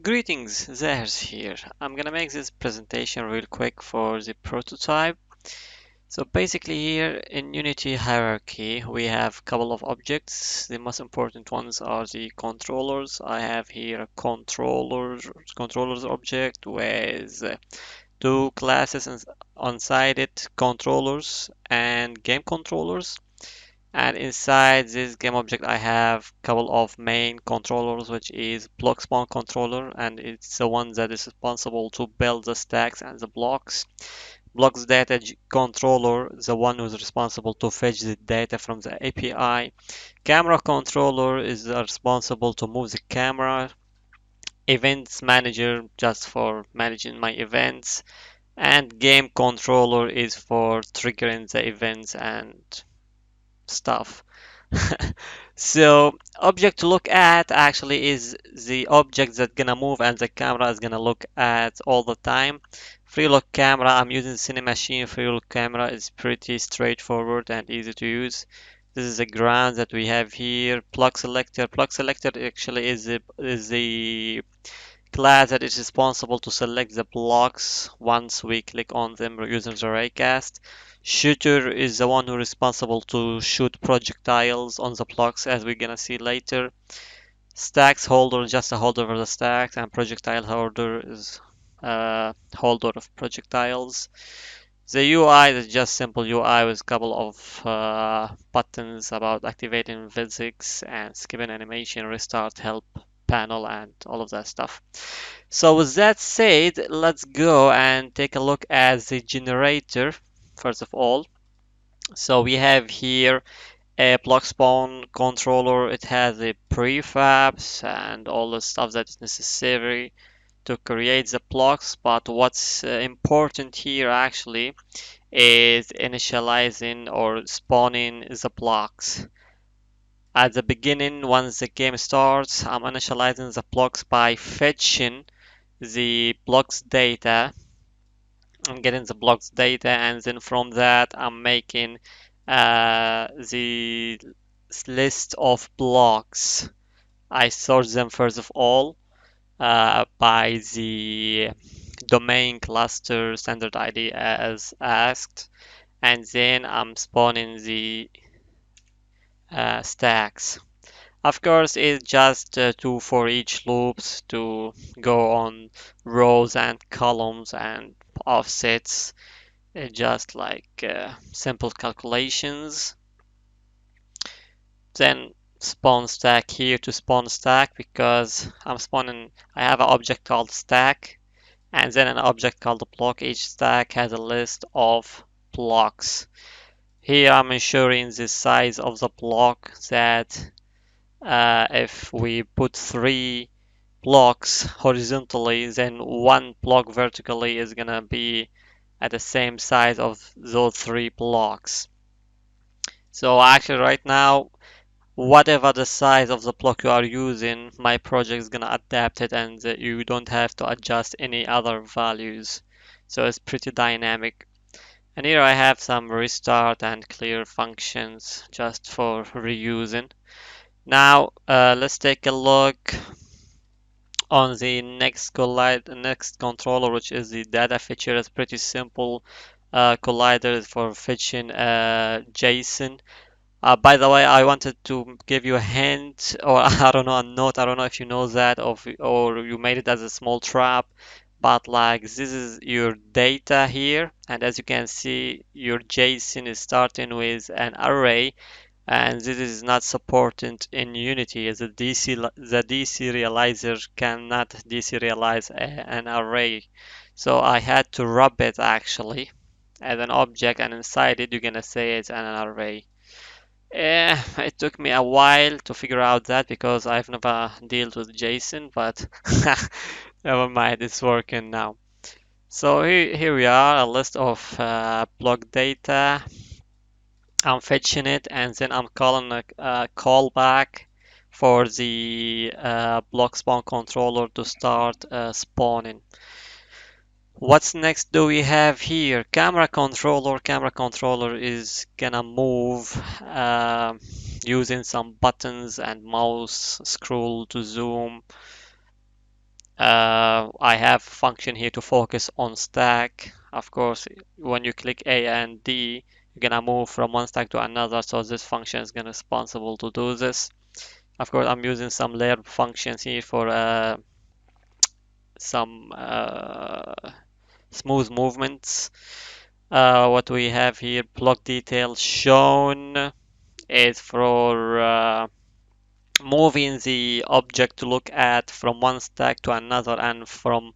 Greetings, Zahers here. I'm gonna make this presentation real quick for the prototype. So basically here in Unity hierarchy we have a couple of objects. The most important ones are the controllers. I have here a controllers object with two classes inside it, controllers and game controllers. And inside this game object, I have a couple of main controllers, which is block spawn controller, and it's the one that is responsible to build the stacks and the blocks. Blocks data controller, the one who's responsible to fetch the data from the API. Camera controller is responsible to move the camera. Events manager, just for managing my events. And game controller is for triggering the events and stuff. So object to look at actually is the object that's gonna move and the camera is gonna look at all the time. Freelook camera, I'm using Cinemachine. Freelook camera is pretty straightforward and easy to use. This is the ground that we have here. Plug selector. Plug selector actually is the class that is responsible to select the blocks once we click on them using the raycast. Shooter is the one who is responsible to shoot projectiles on the blocks, as we're gonna see later. Stacks holder, just a holder for the stacks, and projectile holder is a holder of projectiles. The UI is just simple UI with a couple of buttons about activating physics and skipping animation, restart, help panel, and all of that stuff. So with that said, let's go and take a look at the generator first of all. So we have here a block spawn controller. It has a prefabs and all the stuff that is necessary to create the blocks. But what's important here actually is initializing or spawning the blocks. At the beginning, once the game starts, I'm initializing the blocks by fetching the blocks data. I'm getting the blocks data, and then from that I'm making the list of blocks. I sort them first of all by the domain cluster standard ID as asked, and then I'm spawning the stacks. Of course, it's just two for each loops to go on rows and columns and offsets, just like simple calculations. Then spawn stack here to spawn stack because I have an object called stack and then an object called block. Each stack has a list of blocks. Here I'm ensuring the size of the block that if we put three blocks horizontally, then one block vertically is gonna be at the same size of those three blocks. So actually right now, whatever the size of the block you are using, my project is gonna adapt it and you don't have to adjust any other values. So it's pretty dynamic. And here I have some restart and clear functions just for reusing. Now let's take a look on the next controller, which is the data fetcher. It's pretty simple. Collider for fetching JSON. By the way, I wanted to give you a hint, or I don't know, a note. I don't know if you know that, or you made it as a small trap. But like this is your data here, and as you can see, your JSON is starting with an array, and this is not supported in Unity as the deserializer cannot deserialize an array. So I had to wrap it actually as an object, and inside it you're gonna say it's an array. It took me a while to figure out that because I've never dealt with JSON, but never mind, it's working now. So here we are, a list of block data. I'm fetching it and then I'm calling a callback for the block spawn controller to start spawning. What's next do we have here? Camera controller. Camera controller is gonna move using some buttons and mouse scroll to zoom. I have function here to focus on stack. Of course, when you click A and D, you're gonna move from one stack to another, so this function is gonna responsible to do this. Of course, I'm using some layer functions here for some smooth movements. What we have here, block detail shown is for moving the object to look at from one stack to another and from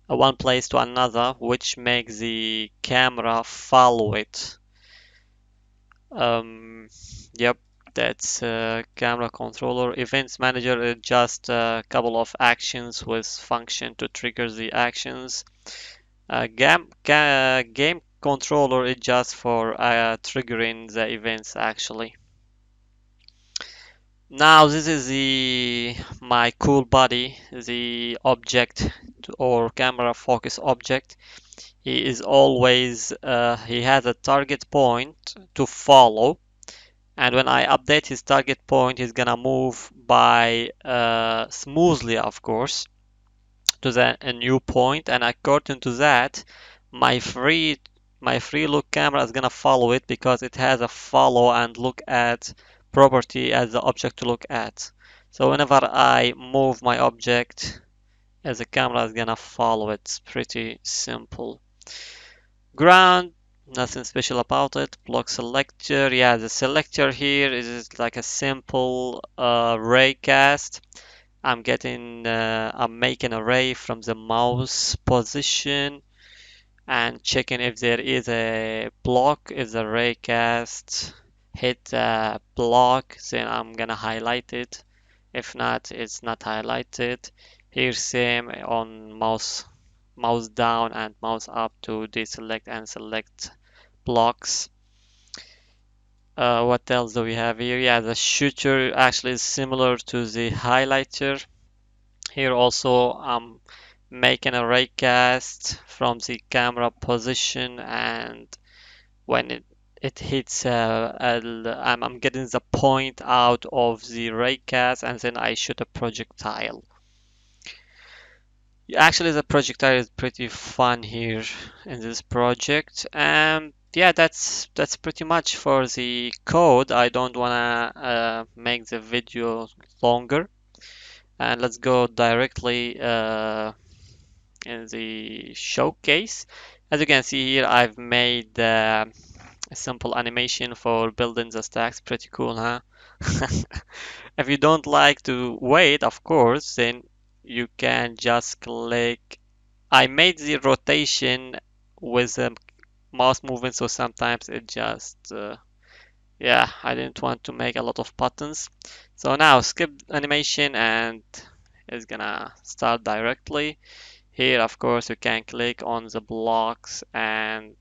one place to another, which makes the camera follow it. Um, yep, that's camera controller. Events manager is just a couple of actions with function to trigger the actions. Game controller is just for triggering the events actually. Now this is the my cool body, the object or camera focus object. He is always he has a target point to follow, and when I update his target point, he's gonna move by smoothly, of course, to a new point, and according to that, my free my free look camera is gonna follow it because it has a follow and look at property as the object to look at. So whenever I move my object, as the camera is gonna follow it. It's pretty simple. Ground, nothing special about it. Block selector, yeah, the selector here is like a simple ray cast. I'm making a ray from the mouse position and checking if there is a block. If the ray cast hit the block, then I'm gonna highlight it. If not, it's not highlighted. Here same on mouse down and mouse up to deselect and select blocks. What else do we have here? Yeah, the shooter actually is similar to the highlighter. Here also I'm making a raycast from the camera position, and when it hits I'm getting the point out of the raycast, and then I shoot a projectile. Actually, the projectile is pretty fun here in this project. Yeah, that's pretty much for the code. I don't wanna make the video longer, and let's go directly in the showcase. As you can see here, I've made a simple animation for building the stacks. Pretty cool, huh? If you don't like to wait, of course, then you can just click. I made the rotation with the mouse movement, so sometimes it just, yeah, I didn't want to make a lot of buttons. So now skip animation and it's gonna start directly. Here, of course, you can click on the blocks and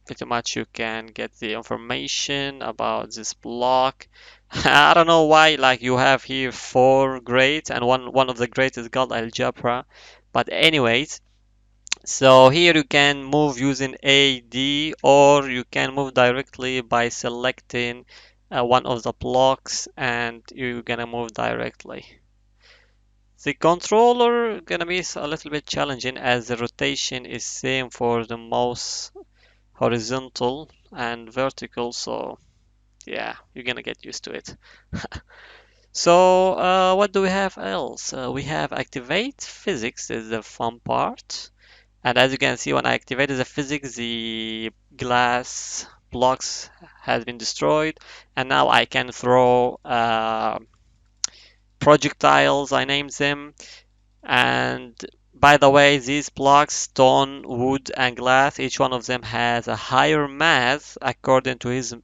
pretty much you can get the information about this block. I don't know why, like you have here four grades and one of the grades is called algebra. But anyways, so here you can move using AD, or you can move directly by selecting one of the blocks and you're gonna move directly. The controller gonna be a little bit challenging as the rotation is same for the mouse horizontal and vertical, so yeah, you're gonna get used to it. So what do we have else? We have activate physics is the fun part. And as you can see, when I activated the physics, the glass blocks has been destroyed, and now I can throw projectiles, I named them. And by the way, these blocks, stone, wood, and glass, each one of them has a higher mass according to his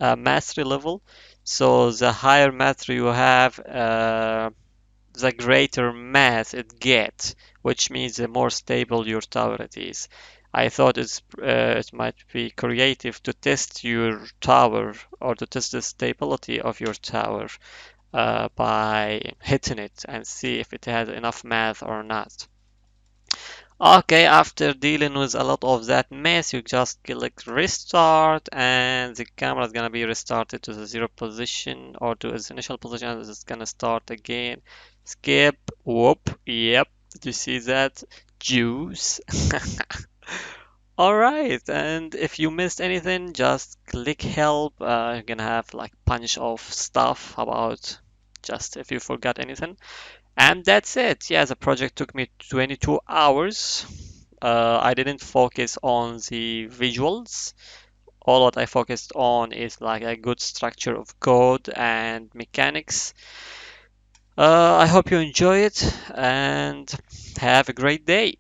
mastery level. So the higher mastery you have, the greater mass it gets, which means the more stable your tower it is. I thought it might be creative to test your tower or to test the stability of your tower by hitting it and see if it has enough mass or not. Okay, after dealing with a lot of that mess, you just click restart and the camera is gonna be restarted to the zero position or to its initial position. It's gonna start again. Skip, whoop, yep. Did you see that? Juice. All right, and if you missed anything, just click help. You're gonna have like bunch of stuff about just if you forgot anything. And that's it. Yeah, the project took me 22 hours. I didn't focus on the visuals. All what I focused on is like a good structure of code and mechanics. I hope you enjoy it and have a great day.